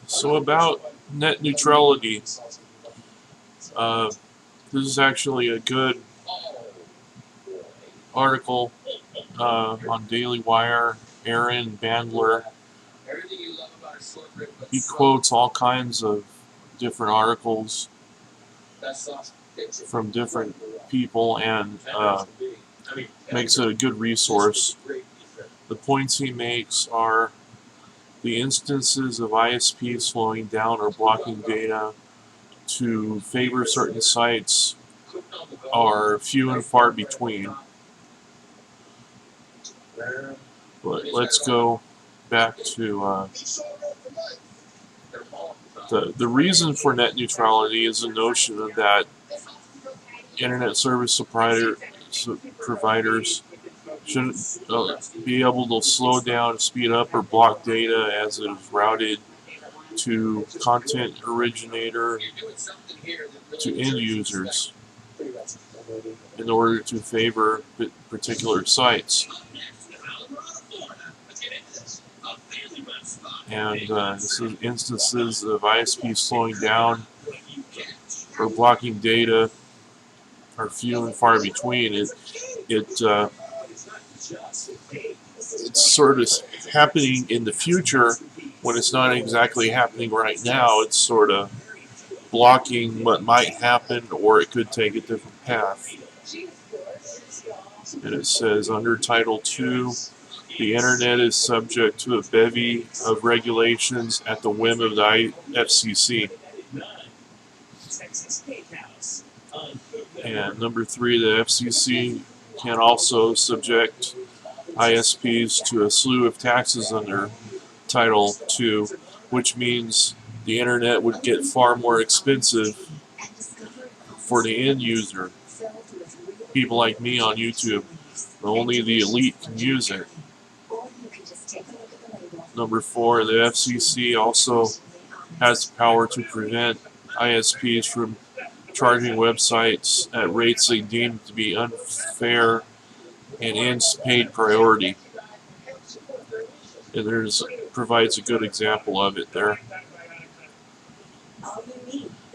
So about net neutrality, uh, this is actually a good article on Daily Wire. Aaron Bandler, he quotes all kinds of different articles from different people and makes it a good resource. The points he makes are the instances of ISPs slowing down or blocking data to favor certain sites are few and far between. But let's go back to the reason for net neutrality is the notion of that internet service providers shouldn't be able to slow down, speed up, or block data as it is routed to content originator to end users in order to favor particular sites. And this is instances of ISP slowing down or blocking data are few and far between. It's sort of happening in the future when it's not exactly happening right now. It's sort of blocking what might happen, or it could take a different path. And it says under Title II, the Internet is subject to a bevy of regulations at the whim of the FCC. And number 3, the FCC can also subject ISPs to a slew of taxes under Title II, which means the Internet would get far more expensive for the end user. People like me on YouTube, only the elite can use it. Number 4, the FCC also has the power to prevent ISPs from charging websites at rates they deem to be unfair and ends paid priority. And provides a good example of it there.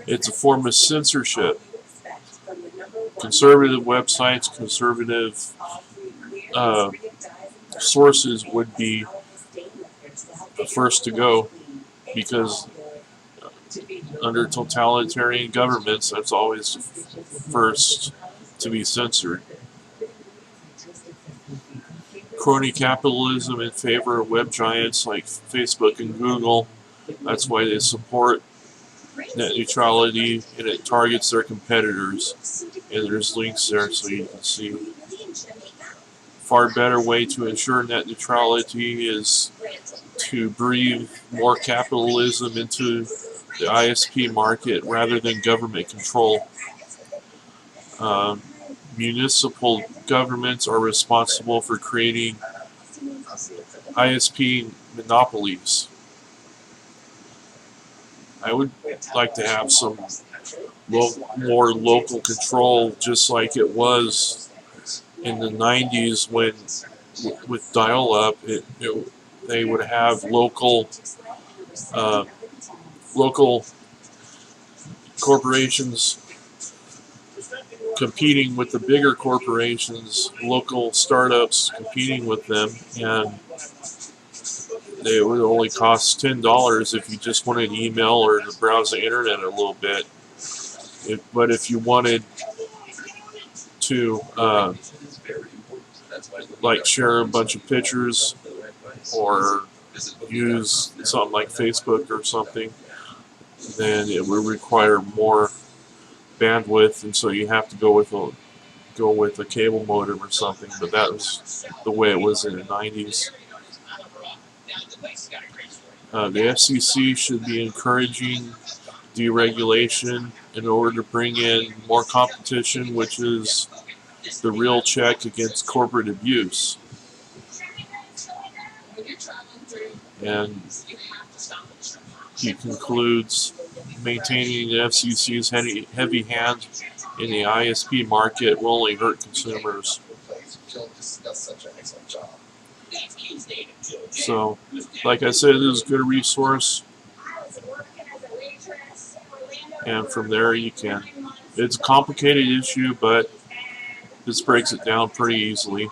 It's a form of censorship. Conservative websites, conservative sources would be the first to go, because under totalitarian governments, that's always first to be censored. Crony capitalism in favor of web giants like Facebook and Google. That's why they support net neutrality, and it targets their competitors. And there's links there so you can see. Far better way to ensure net neutrality is to breathe more capitalism into the ISP market rather than government control. Municipal governments are responsible for creating ISP monopolies. I would like to have some more local control, just like it was in the 90s when, with dial-up, they would have local corporations competing with the bigger corporations, local startups competing with them, and they would only cost $10 if you just wanted email or to browse the internet a little bit. But if you wanted to like share a bunch of pictures or use something like Facebook or something, then it would require more bandwidth, and so you have to go with a cable modem or something. But that was the way it was in the 90s. The FCC should be encouraging deregulation in order to bring in more competition, which is the real check against corporate abuse. And he concludes, maintaining the FCC's heavy hand in the ISP market will only hurt consumers. So, like I said, this is a good resource, and from there you can. It's a complicated issue, but this breaks it down pretty easily.